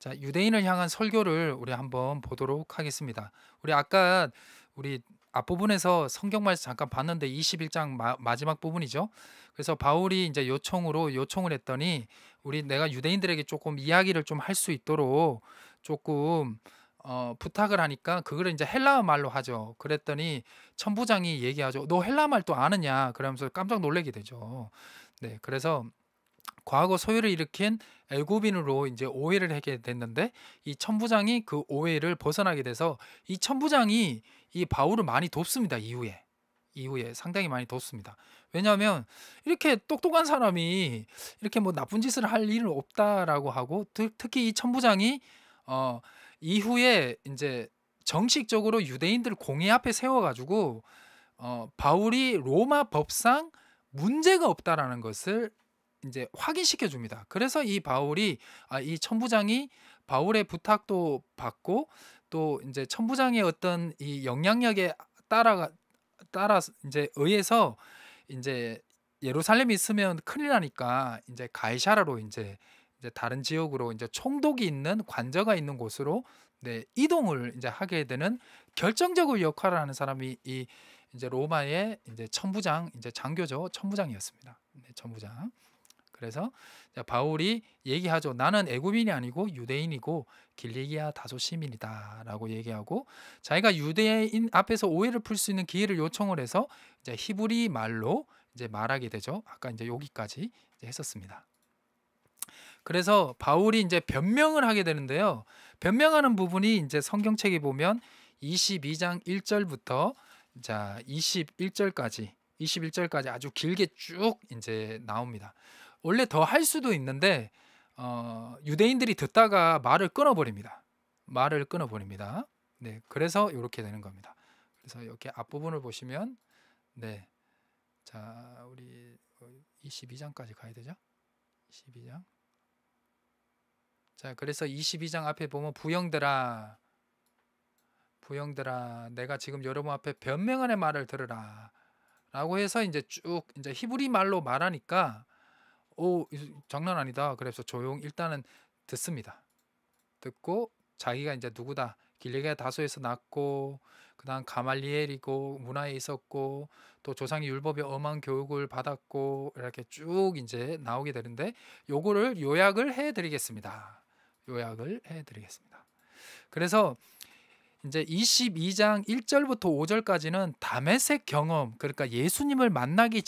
자, 유대인을 향한 설교를 우리 한번 보도록 하겠습니다. 우리 아까 우리 앞부분에서 성경 말씀 잠깐 봤는데 21장 마지막 부분이죠. 그래서 바울이 이제 요청을 했더니 내가 유대인들에게 조금 이야기를 좀 할 수 있도록 조금 부탁을 하니까 그거를 이제 헬라어 말로 하죠. 그랬더니 천부장이 얘기하죠. 너 헬라어 말 또 아느냐? 그러면서 깜짝 놀라게 되죠. 네, 그래서 과거 소유를 일으킨 애굽인으로 이제 오해를 하게 됐는데 이 천부장이 그 오해를 벗어나게 돼서 이 천부장이 이 바울을 많이 돕습니다. 이후에 상당히 많이 돕습니다. 왜냐하면 이렇게 똑똑한 사람이 이렇게 뭐 나쁜 짓을 할 일은 없다라고 하고 특히 이 천부장이 어 이후에 이제 정식적으로 유대인들 공회 앞에 세워가지고 바울이 로마 법상 문제가 없다라는 것을 이제 확인시켜 줍니다. 그래서 이 천부장이 바울의 부탁도 받고 또 이제 천부장의 어떤 이 영향력에 따라 이제 의해서 이제 예루살렘에 있으면 큰일 나니까 이제 가이사라로 이제 다른 지역으로 이제 총독이 있는 관저가 있는 곳으로 네, 이동을 이제 하게 되는 결정적인 역할을 하는 사람이 이 이제 로마의 이제 천부장 이제 장교죠. 천부장이었습니다. 네, 천부장. 그래서 바울이 얘기하죠. 나는 애굽인이 아니고 유대인이고 길리기아 다소 시민이다라고 얘기하고 자기가 유대인 앞에서 오해를 풀 수 있는 기회를 요청을 해서 이제 히브리 말로 이제 말하게 되죠. 아까 이제 여기까지 이제 했었습니다. 그래서 바울이 이제 변명을 하게 되는데요. 변명하는 부분이 이제 성경책에 보면 22장 1절부터 자 21절까지 아주 길게 쭉 이제 나옵니다. 원래 더 할 수도 있는데 유대인들이 듣다가 말을 끊어버립니다. 네, 그래서 이렇게 되는 겁니다. 그래서 이렇게 앞부분을 보시면 네, 자 우리 22장까지 가야 되죠? 22장. 자, 그래서 22장 앞에 보면 부형들아, 내가 지금 여러분 앞에 변명하는 말을 들으라. 라고 해서 이제 쭉 이제 히브리 말로 말하니까 장난 아니다. 그래서 일단은 듣습니다. 듣고 자기가 이제 누구다. 길리기아 다소에서 났고 그다음 가말리엘이고 문화에 있었고 또 조상의 율법에 엄한 교육을 받았고 이렇게 쭉 이제 나오게 되는데 요거를 요약을 해 드리겠습니다. 그래서 이제 22장 1절부터 5절까지는 다메섹 경험, 그러니까 예수님을 만나기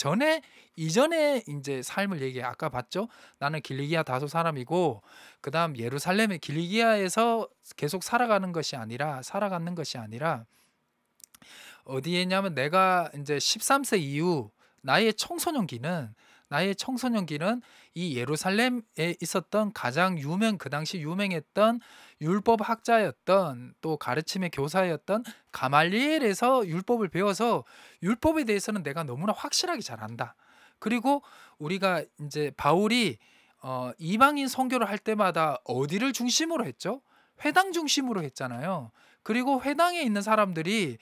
이전에 이제 삶을 얘기해. 아까 봤죠? 나는 길리기아 다소 사람이고 그다음 예루살렘의 길리기아에서 계속 살아가는 것이 아니라 어디에 있냐면 내가 이제 13세 이후 나의 청소년기는 이 예루살렘에 있었던 그 당시 유명했던 율법 학자였던 또 가르침의 교사였던 가말리엘에서 율법을 배워서 율법에 대해서는 내가 너무나 확실하게 잘 안다. 그리고 우리가 이제 바울이 이방인 선교를 할 때마다 어디를 중심으로 했죠? 회당 중심으로 했잖아요. 그리고 회당에 있는 사람들이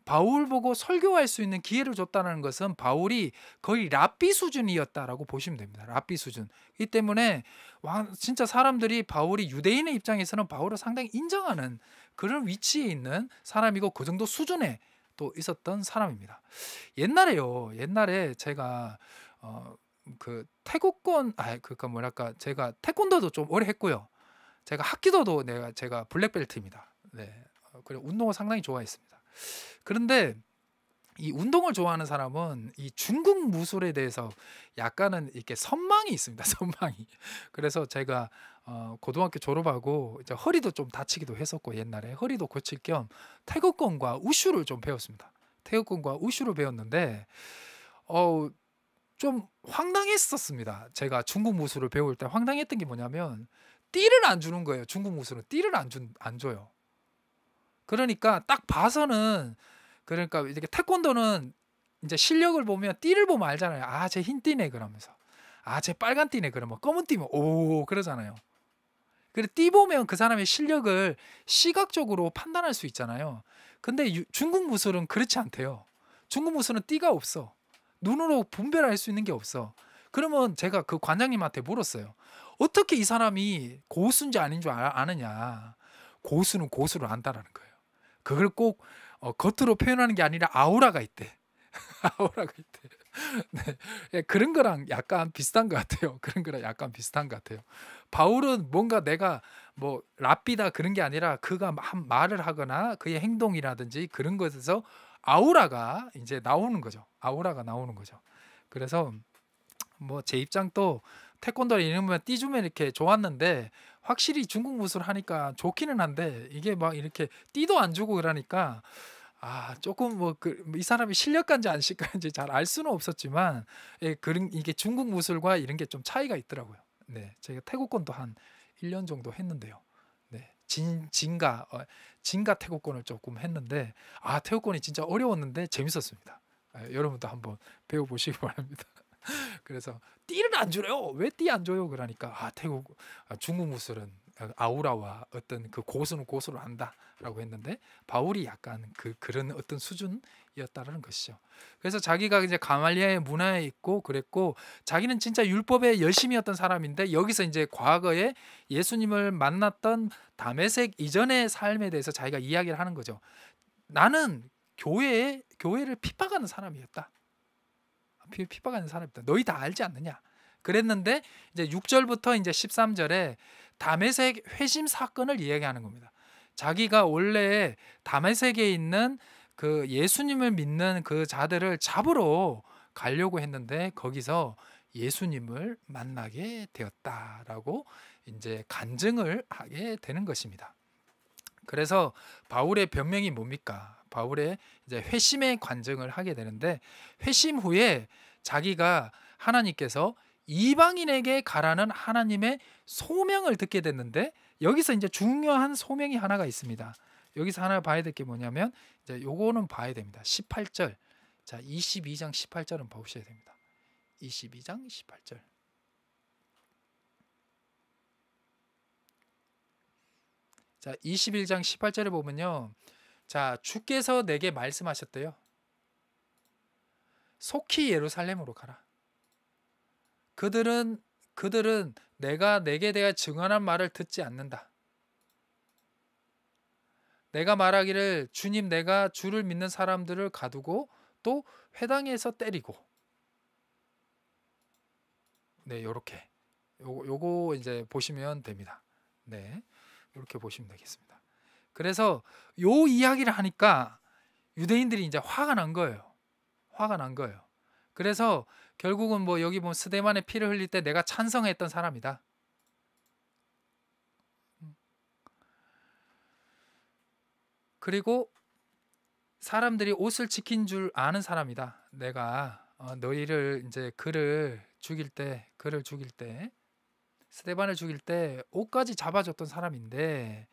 바울 보고 설교할 수 있는 기회를 줬다는 것은 바울이 거의 랍비 수준이었다라고 보시면 됩니다. 랍비 수준. 이 때문에 진짜 사람들이 바울이 유대인의 입장에서는 바울을 상당히 인정하는 그런 위치에 있는 사람이고 그 정도 수준에 또 있었던 사람입니다. 옛날에 제가 그 태국권 그러니까 뭐랄까 제가 태권도도 좀 오래 했고요. 제가 합기도도 제가 블랙벨트입니다. 네. 그리고 운동을 상당히 좋아했습니다. 그런데 이 운동을 좋아하는 사람은 이 중국 무술에 대해서 약간은 이렇게 선망이 있습니다. 선망이. 그래서 제가 고등학교 졸업하고 이제 허리도 좀 다치기도 했었고 옛날에 허리도 고칠 겸 태국권과 우슈를 좀 배웠습니다. 태국권과 우슈를 배웠는데 좀 황당했었습니다. 제가 중국 무술을 배울 때 황당했던 게 뭐냐면 띠를 안 주는 거예요. 중국 무술은 띠를 안 줘요. 그러니까 딱 봐서는 그러니까 이렇게 태권도는 이제 실력을 보면 띠를 보면 알잖아요. 아, 쟤 흰 띠네 그러면서. 아, 쟤 빨간 띠네 그러면 검은 띠면 오 그러잖아요. 그래 띠 보면 그 사람의 실력을 시각적으로 판단할 수 있잖아요. 근데 중국 무술은 그렇지 않대요. 중국 무술은 띠가 없어. 눈으로 분별할 수 있는 게 없어. 그러면 제가 그 관장님한테 물었어요. 어떻게 이 사람이 고수인지 아닌 줄 아느냐. 고수는 고수를 안다라는 거예요. 그걸 꼭 겉으로 표현하는 게 아니라 아우라가 있대. 아우라가 있대. 네. 예, 그런 거랑 약간 비슷한 것 같아요. 그런 거랑 약간 비슷한 것 같아요. 바울은 뭔가 내가 뭐 랍비다 그런 게 아니라 그가 한 말을 하거나 그의 행동이라든지 그런 것에서 아우라가 이제 나오는 거죠. 아우라가 나오는 거죠. 그래서 뭐 제 입장도 태권도를 이러면 띠주면 이렇게 좋았는데 확실히 중국 무술 하니까 좋기는 한데 이게 막 이렇게 띠도 안 주고 그러니까 조금 뭐 이 사람이 실력가인지 안 실력가인지 잘 알 수는 없었지만 예, 그런 이게 중국 무술과 이런 게 좀 차이가 있더라고요. 네, 제가 태국권도 한 1년 정도 했는데요. 네, 진가 태국권을 조금 했는데 태국권이 진짜 어려웠는데 재밌었습니다. 여러분도 한번 배워보시기 바랍니다. 그래서 띠를 안 줘요. 왜 띠 안 줘요? 그러니까 중국 무술은 아우라와 어떤 그 고수는 고수를 안다라고 했는데 바울이 약간 그런 어떤 수준이었다라는 것이죠. 그래서 자기가 이제 가말리아의 문화에 있고 그랬고 자기는 진짜 율법에 열심이었던 사람인데 여기서 이제 과거에 예수님을 만났던 다메섹 이전의 삶에 대해서 자기가 이야기를 하는 거죠. 나는 교회를 핍박하는 사람이었다. 핍박하는 사람이다. 너희 다 알지 않느냐? 그랬는데 이제 6절부터 이제 13절에 다메섹 회심 사건을 이야기하는 겁니다. 자기가 원래 다메섹에 있는 그 예수님을 믿는 그 자들을 잡으러 가려고 했는데 거기서 예수님을 만나게 되었다라고 이제 간증을 하게 되는 것입니다. 그래서 바울의 변명이 뭡니까? 바울의 이제 회심의 간증을 하게 되는데 회심 후에 자기가 하나님께서 이방인에게 가라는 하나님의 소명을 듣게 됐는데 여기서 이제 중요한 소명이 하나가 있습니다. 여기서 하나 봐야 될 게 뭐냐면 이제 요거는 봐야 됩니다. 18절. 자, 22장 18절은 보셔야 됩니다. 22장 18절. 자, 21장 18절에 보면요. 자, 주께서 내게 말씀하셨대요. 속히 예루살렘으로 가라. 그들은 내가 내게 대해 증언한 말을 듣지 않는다. 내가 말하기를 주님 내가 주를 믿는 사람들을 가두고 또 회당에서 때리고. 네, 요렇게. 요거 이제 보시면 됩니다. 네. 이렇게 보시면 되겠습니다. 그래서 요 이야기를 하니까 유대인들이 이제 화가 난 거예요. 화가 난 거예요. 그래서 결국은 뭐 여기 보면 스데반의 피를 흘릴 때 내가 찬성했던 사람이다. 그리고 사람들이 옷을 지킨 줄 아는 사람이다. 내가 너희를 이제 그를 죽일 때 스데반을 죽일 때 옷까지 잡아줬던 사람인데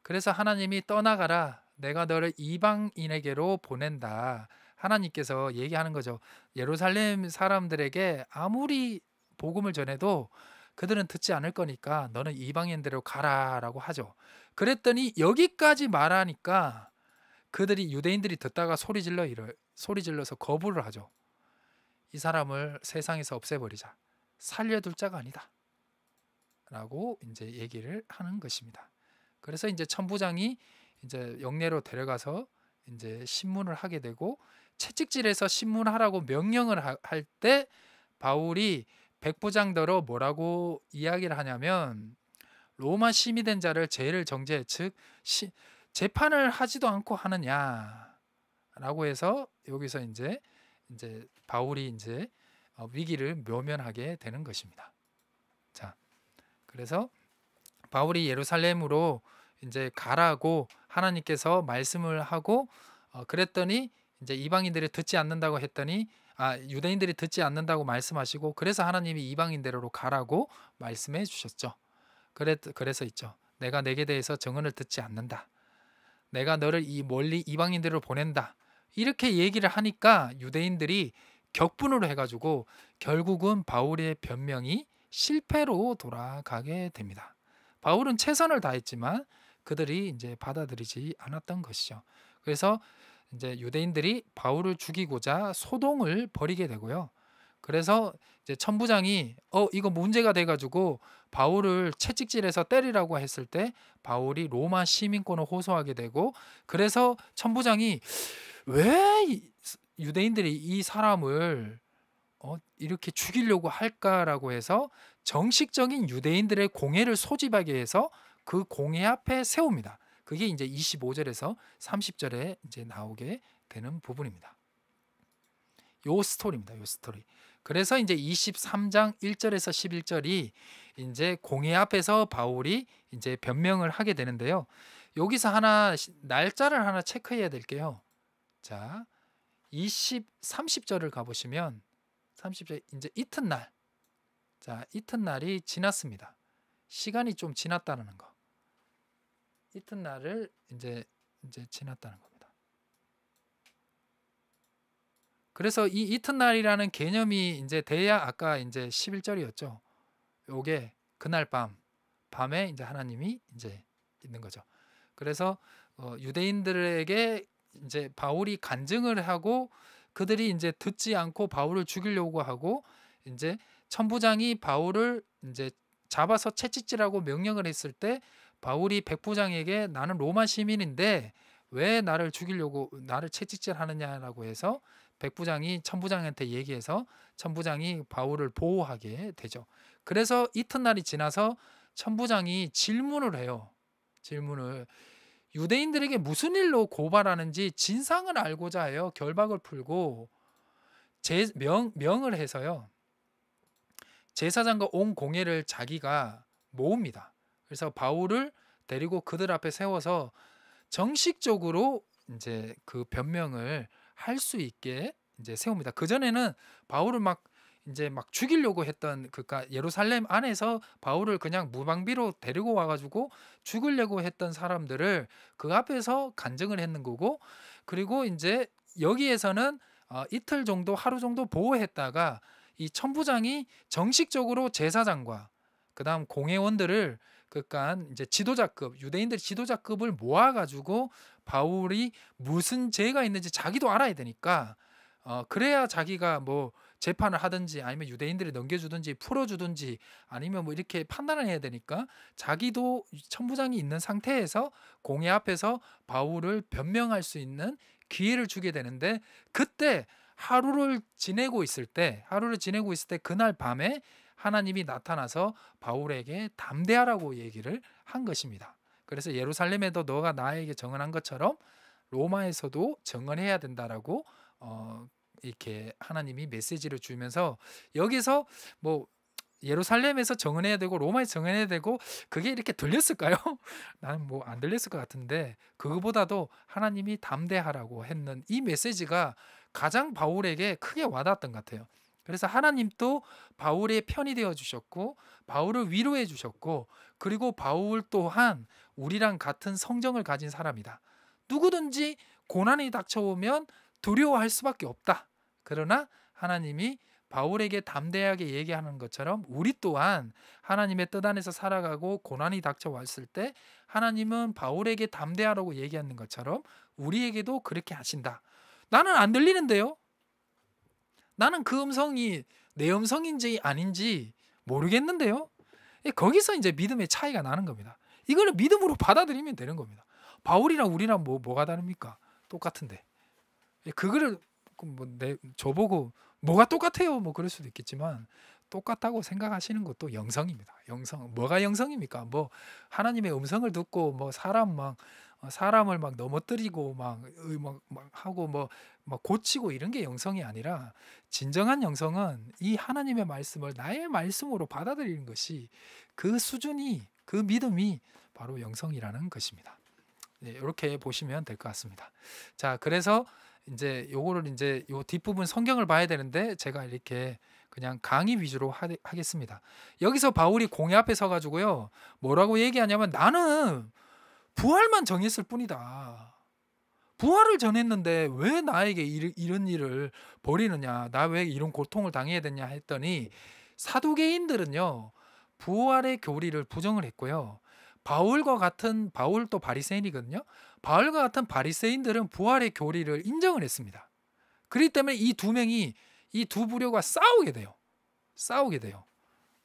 그래서 하나님이 떠나가라. 내가 너를 이방인에게로 보낸다. 하나님께서 얘기하는 거죠. 예루살렘 사람들에게 아무리 복음을 전해도 그들은 듣지 않을 거니까 너는 이방인대로 가라라고 하죠. 그랬더니 여기까지 말하니까 그들이 유대인들이 듣다가 소리 질러서 거부를 하죠. 이 사람을 세상에서 없애버리자. 살려둘 자가 아니다. 라고 이제 얘기를 하는 것입니다. 그래서 이제 천부장이 이제 영내로 데려가서 이제 신문을 하게 되고 채찍질해서 신문하라고 명령을 할 때 바울이 백부장더러 뭐라고 이야기를 하냐면 로마 심이 된 자를 죄를 정죄 즉 재판을 하지도 않고 하느냐라고 해서 여기서 이제 바울이 이제 위기를 묘면하게 되는 것입니다. 자, 그래서 바울이 예루살렘으로 이제 가라고 하나님께서 말씀을 하고 그랬더니 이제 이방인들이 듣지 않는다고 했더니 유대인들이 듣지 않는다고 말씀하시고 그래서 하나님이 이방인대로 가라고 말씀해 주셨죠. 그래서 있죠. 내가 내게 대해서 증언을 듣지 않는다. 내가 너를 멀리 이방인대로 보낸다. 이렇게 얘기를 하니까 유대인들이 격분으로 해가지고 결국은 바울의 변명이 실패로 돌아가게 됩니다. 바울은 최선을 다했지만 그들이 이제 받아들이지 않았던 것이죠. 그래서 이제 유대인들이 바울을 죽이고자 소동을 벌이게 되고요. 그래서 이제 천부장이 이거 문제가 돼 가지고 바울을 채찍질해서 때리라고 했을 때 바울이 로마 시민권을 호소하게 되고, 그래서 천부장이 왜 유대인들이 이 사람을 이렇게 죽이려고 할까라고 해서 정식적인 유대인들의 공회를 소집하게 해서 그 공회 앞에 세웁니다. 그게 이제 25절에서 30절에 이제 나오게 되는 부분입니다. 요 스토리입니다. 요 스토리. 그래서 이제 23장 1절에서 11절이 이제 공회 앞에서 바울이 이제 변명을 하게 되는데요. 여기서 날짜를 하나 체크해야 될게요. 자, 30절을 가보시면 30절 이제 이튿날. 자, 이튿날이 지났습니다. 시간이 좀 지났다는 거. 이튿날을 이제 지났다는 겁니다. 그래서 이 이튿날이라는 개념이 이제 돼야 아까 이제 11절이었죠. 요게 그날 밤에 이제 하나님이 이제 있는 거죠. 그래서 유대인들에게 이제 바울이 간증을 하고 그들이 이제 듣지 않고 바울을 죽이려고 하고 이제 천부장이 바울을 이제 잡아서 채찍질하고 명령을 했을 때 바울이 백부장에게 나는 로마 시민인데 왜 나를 죽이려고 나를 채찍질하느냐라고 해서 백부장이 천부장한테 얘기해서 천부장이 바울을 보호하게 되죠. 그래서 이튿날이 지나서 천부장이 질문을 해요. 질문을 유대인들에게 무슨 일로 고발하는지 진상을 알고자 해요. 결박을 풀고 명을 해서요. 제사장과 온 공회를 자기가 모읍니다. 그래서 바울을 데리고 그들 앞에 세워서 정식적으로 이제 그 변명을 할 수 있게 이제 세웁니다. 그 전에는 바울을 막 죽이려고 했던, 그러니까 예루살렘 안에서 바울을 그냥 무방비로 데리고 와가지고 죽으려고 했던 사람들을 그 앞에서 간증을 했는 거고, 그리고 이제 여기에서는 이틀 정도, 하루 정도 보호했다가 이 천부장이 정식적으로 제사장과 그다음 공회원들을, 그러니까 이제 지도자급, 유대인들 지도자급을 모아가지고 바울이 무슨 죄가 있는지 자기도 알아야 되니까 그래야 자기가 뭐 재판을 하든지 아니면 유대인들이 넘겨주든지 풀어주든지 아니면 뭐 이렇게 판단을 해야 되니까 자기도 천부장이 있는 상태에서 공회 앞에서 바울을 변명할 수 있는 기회를 주게 되는데, 그때 하루를 지내고 있을 때 그날 밤에 하나님이 나타나서 바울에게 담대하라고 얘기를 한 것입니다. 그래서 예루살렘에도 너가 나에게 정언한 것처럼 로마에서도 정언해야 된다라고 이렇게 하나님이 메시지를 주면서, 여기서 뭐 예루살렘에서 정언해야 되고 로마에서 정언해야 되고 그게 이렇게 들렸을까요? 나는 뭐 안 들렸을 것 같은데, 그거보다도 하나님이 담대하라고 했는 이 메시지가 가장 바울에게 크게 와닿았던 것 같아요. 그래서 하나님도 바울의 편이 되어 주셨고 바울을 위로해 주셨고, 그리고 바울 또한 우리랑 같은 성정을 가진 사람이다. 누구든지 고난이 닥쳐오면 두려워할 수밖에 없다. 그러나 하나님이 바울에게 담대하게 얘기하는 것처럼 우리 또한 하나님의 뜻 안에서 살아가고 고난이 닥쳐왔을 때 하나님은 바울에게 담대하라고 얘기하는 것처럼 우리에게도 그렇게 하신다. 나는 안 들리는데요. 나는 그 음성이 내 음성인지 아닌지 모르겠는데요. 거기서 이제 믿음의 차이가 나는 겁니다. 이거를 믿음으로 받아들이면 되는 겁니다. 바울이랑 우리랑 뭐가 다릅니까? 똑같은데. 그거를 저보고 뭐가 똑같아요? 뭐 그럴 수도 있겠지만 똑같다고 생각하시는 것도 영성입니다. 영성. 뭐가 영성입니까? 뭐 하나님의 음성을 듣고 뭐 사람을 막 넘어뜨리고 막 하고 막 고치고 이런 게 영성이 아니라, 진정한 영성은 이 하나님의 말씀을 나의 말씀으로 받아들이는 것이, 그 수준이, 그 믿음이 바로 영성이라는 것입니다. 네, 이렇게 보시면 될 것 같습니다. 자, 그래서 이제 요거를 이제 요 뒷부분 성경을 봐야 되는데 제가 이렇게 그냥 강의 위주로 하겠습니다. 여기서 바울이 공회 앞에 서 가지고요. 뭐라고 얘기하냐면 나는 부활만 정했을 뿐이다. 부활을 전했는데 왜 나에게 이런 일을 벌이느냐, 나 왜 이런 고통을 당해야 되냐 했더니, 사두개인들은요 부활의 교리를 부정을 했고요. 바울도 바리새인이거든요. 바울과 같은 바리새인들은 부활의 교리를 인정을 했습니다. 그렇기 때문에 이 두 명이 이 두 부류가 싸우게 돼요. 싸우게 돼요.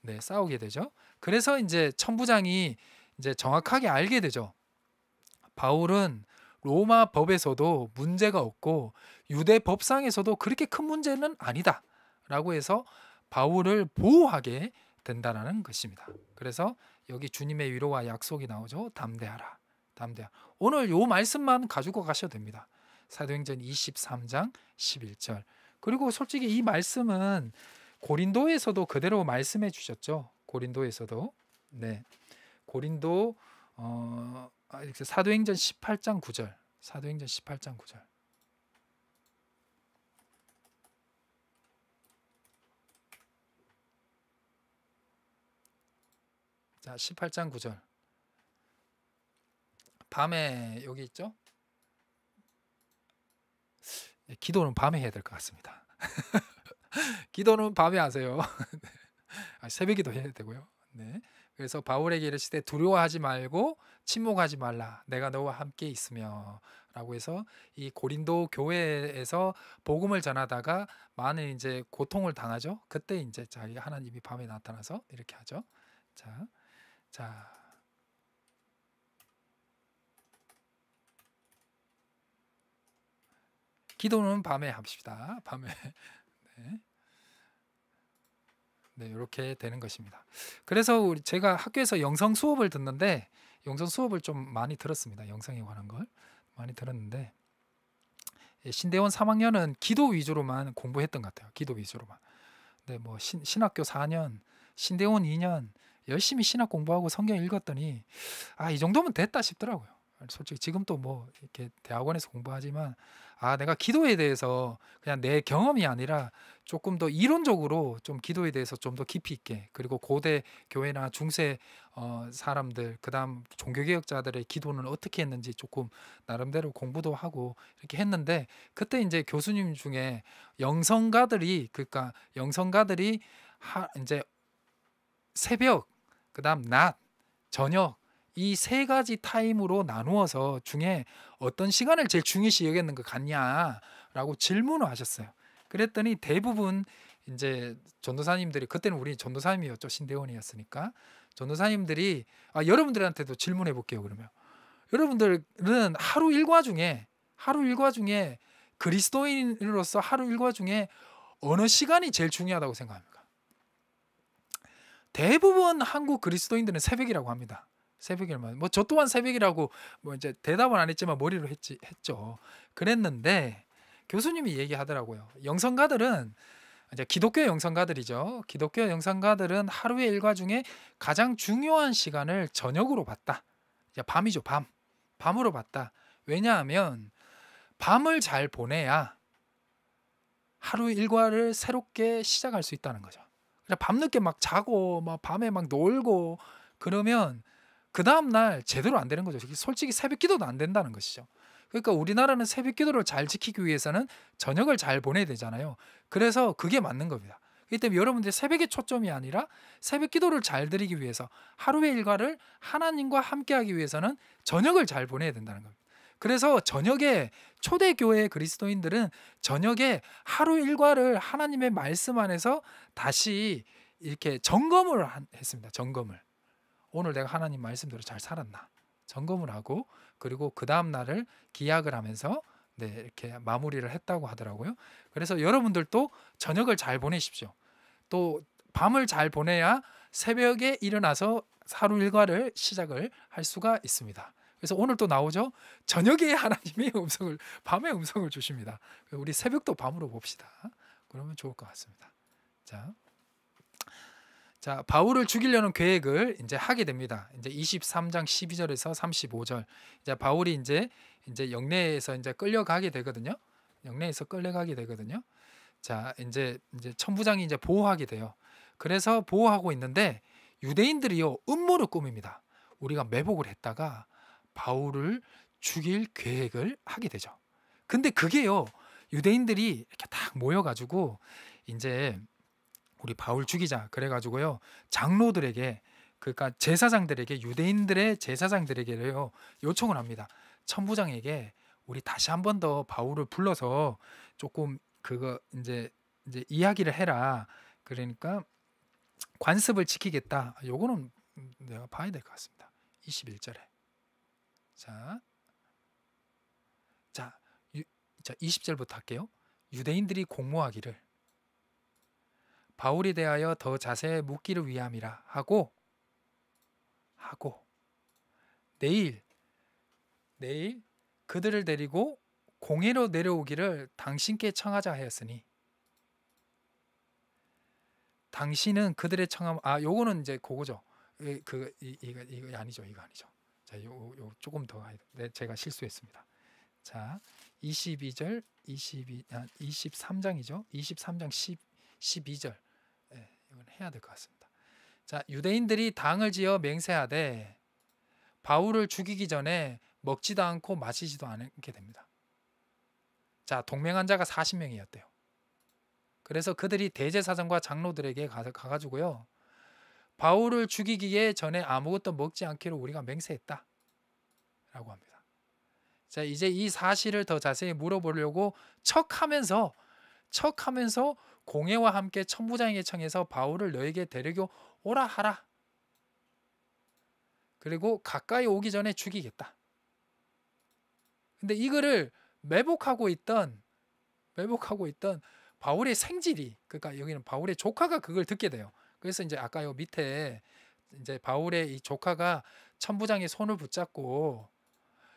네, 싸우게 되죠. 그래서 이제 천부장이 이제 정확하게 알게 되죠. 바울은 로마 법에서도 문제가 없고 유대 법상에서도 그렇게 큰 문제는 아니다라고 해서 바울을 보호하게 된다라는 것입니다. 그래서 여기 주님의 위로와 약속이 나오죠. 담대하라. 담대하라. 오늘 요 말씀만 가지고 가셔도 됩니다. 사도행전 23장 11절. 그리고 솔직히 이 말씀은 고린도에서도 그대로 말씀해 주셨죠. 고린도에서도. 네. 고린도 사도행전 18장 9절. 사도행전 18장 9절. 자, 18장 9절. 밤에 여기 있죠? 기도는 밤에 해야 될 것 같습니다. 기도는 밤에 하세요. 새벽기도 해야 되고요. 네. 그래서 바울에게 이르시되 두려워하지 말고 침묵하지 말라. 내가 너와 함께 있으며 라고 해서 이 고린도 교회에서 복음을 전하다가 많은 이제 고통을 당하죠. 그때 이제 자기 하나님이 밤에 나타나서 이렇게 하죠. 자. 기도는 밤에 합시다. 밤에. 네. 네, 이렇게 되는 것입니다. 그래서 제가 학교에서 영성 수업을 듣는데 영성 수업을 좀 많이 들었습니다. 영성에 관한 걸 많이 들었는데 신대원 3학년은 기도 위주로만 공부했던 것 같아요. 기도 위주로만. 네, 뭐 신학교 4년, 신대원 2년 열심히 신학 공부하고 성경 읽었더니 이 정도면 됐다 싶더라고요. 솔직히 지금도 뭐 이렇게 대학원에서 공부하지만 내가 기도에 대해서 그냥 내 경험이 아니라 조금 더 이론적으로 좀 기도에 대해서 좀 더 깊이 있게, 그리고 고대 교회나 중세 사람들, 그다음 종교개혁자들의 기도는 어떻게 했는지 조금 나름대로 공부도 하고 이렇게 했는데, 그때 이제 교수님 중에 영성가들이 이제 새벽, 그다음 낮, 저녁 이 세 가지 타임으로 나누어서 중에 어떤 시간을 제일 중요시 여겼는 것 같냐라고 질문을 하셨어요. 그랬더니 대부분 이제 전도사님들이, 그때는 우리 전도사님이었죠. 신대원이었으니까 전도사님들이 여러분들한테도 질문해 볼게요. 그러면 여러분들은 하루 일과 중에 그리스도인으로서 하루 일과 중에 어느 시간이 제일 중요하다고 생각합니까? 대부분 한국 그리스도인들은 새벽이라고 합니다. 새벽이라면 뭐 저 또한 새벽이라고 뭐 이제 대답은 안 했지만 머리로 했죠. 그랬는데 교수님이 얘기하더라고요. 영성가들은 이제 기독교 영성가들이죠. 기독교 영성가들은 하루의 일과 중에 가장 중요한 시간을 저녁으로 봤다. 이제 밤이죠, 밤. 밤으로 봤다. 왜냐하면 밤을 잘 보내야 하루 일과를 새롭게 시작할 수 있다는 거죠. 밤늦게 막 자고 막 밤에 막 놀고 그러면 그 다음 날 제대로 안 되는 거죠. 솔직히 새벽 기도도 안 된다는 것이죠. 그러니까 우리나라는 새벽 기도를 잘 지키기 위해서는 저녁을 잘 보내야 되잖아요. 그래서 그게 맞는 겁니다. 그렇기 때문에 여러분들이 새벽의 초점이 아니라 새벽 기도를 잘 드리기 위해서 하루의 일과를 하나님과 함께 하기 위해서는 저녁을 잘 보내야 된다는 겁니다. 그래서 저녁에 초대교회 그리스도인들은 저녁에 하루 일과를 하나님의 말씀 안에서 다시 이렇게 점검을 했습니다. 점검을. 오늘 내가 하나님 말씀대로 잘 살았나 점검을 하고, 그리고 그 다음 날을 기약을 하면서 이렇게 마무리를 했다고 하더라고요. 그래서 여러분들도 저녁을 잘 보내십시오. 또 밤을 잘 보내야 새벽에 일어나서 하루 일과를 시작을 할 수가 있습니다. 그래서 오늘 또 나오죠. 저녁에 하나님의 밤의 음성을 주십니다. 우리 새벽도 밤으로 봅시다. 그러면 좋을 것 같습니다. 자, 바울을 죽이려는 계획을 이제 하게 됩니다. 이제 23장 12절에서 35절. 이제 바울이 이제 영내에서 이제 끌려가게 되거든요. 영내에서 끌려가게 되거든요. 자, 이제 천부장이 이제 보호하게 돼요. 그래서 보호하고 있는데 유대인들이요 음모를 꾸밉니다. 우리가 매복을 했다가 바울을 죽일 계획을 하게 되죠. 근데 그게요, 유대인들이 이렇게 딱 모여가지고 이제 우리 바울 죽이자 그래가지고요 장로들에게, 그러니까 제사장들에게, 유대인들의 제사장들에게요 요청을 합니다. 천부장에게 우리 다시 한 번 더 바울을 불러서 조금 그거 이제 이제 이야기를 해라. 그러니까 관습을 지키겠다. 요거는 내가 봐야 될 것 같습니다. 21절에. 자, 자, 자 20절부터 할게요. 유대인들이 공모하기를 바울에 대하여 더 자세히 묻기를 위함이라 하고 내일 그들을 데리고 공회로 내려오기를 당신께 청하자 하였으니 당신은 그들의 청함 요거는 이제 그거죠. 이거 아니죠. 이거 아니죠. 자, 요 조금 더 제가 실수했습니다. 자, 22절 23장이죠. 23장 12절. 예, 이건 해야 될 것 같습니다. 자, 유대인들이 당을 지어 맹세하되 바울을 죽이기 전에 먹지도 않고 마시지도 않게 됩니다. 자, 동맹한 자가 40명이었대요. 그래서 그들이 대제사장과 장로들에게 가가지고요, 바울을 죽이기에 전에 아무것도 먹지 않기로 우리가 맹세했다 라고 합니다. 자, 이제 이 사실을 더 자세히 물어보려고 척하면서 공회와 함께 천부장에게 청해서 바울을 너에게 데리고 오라 하라. 그리고 가까이 오기 전에 죽이겠다. 근데 이거를 매복하고 있던 바울의 생질이, 그러니까 여기는 바울의 조카가 그걸 듣게 돼요. 그래서 이제 아까 요 밑에 이제 바울의 이 조카가 천부장의 손을 붙잡고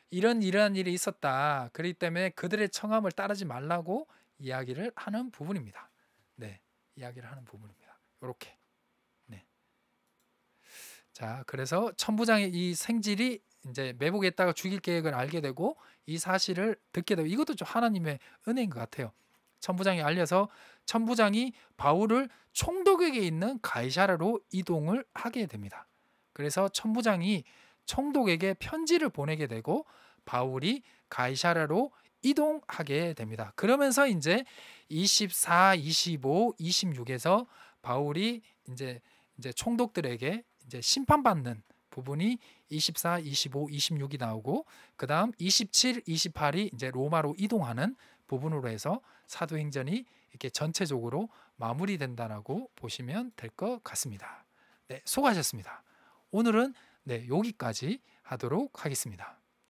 이러한 일이 있었다. 그렇기 때문에 그들의 청함을 따르지 말라고 이야기를 하는 부분입니다. 네, 이야기를 하는 부분입니다. 이렇게. 네. 자, 그래서 천부장의 이 생질이 이제 매복했다가 죽일 계획을 알게 되고 이 사실을 듣게 되고, 이것도 좀 하나님의 은혜인 것 같아요. 천부장이 알려서 천부장이 바울을 총독에게 있는 가이사랴로 이동을 하게 됩니다. 그래서 천부장이 총독에게 편지를 보내게 되고 바울이 가이사랴로 이동하게 됩니다. 그러면서 이제 24, 25, 26에서 바울이 이제 총독들에게 이제 심판받는 부분이 24, 25, 26이 나오고, 그다음 27, 28이 이제 로마로 이동하는 부분으로 해서 사도행전이 이렇게 전체적으로 마무리된다라고 보시면 될 것 같습니다. 네, 수고하셨습니다. 오늘은 여기까지 하도록 하겠습니다.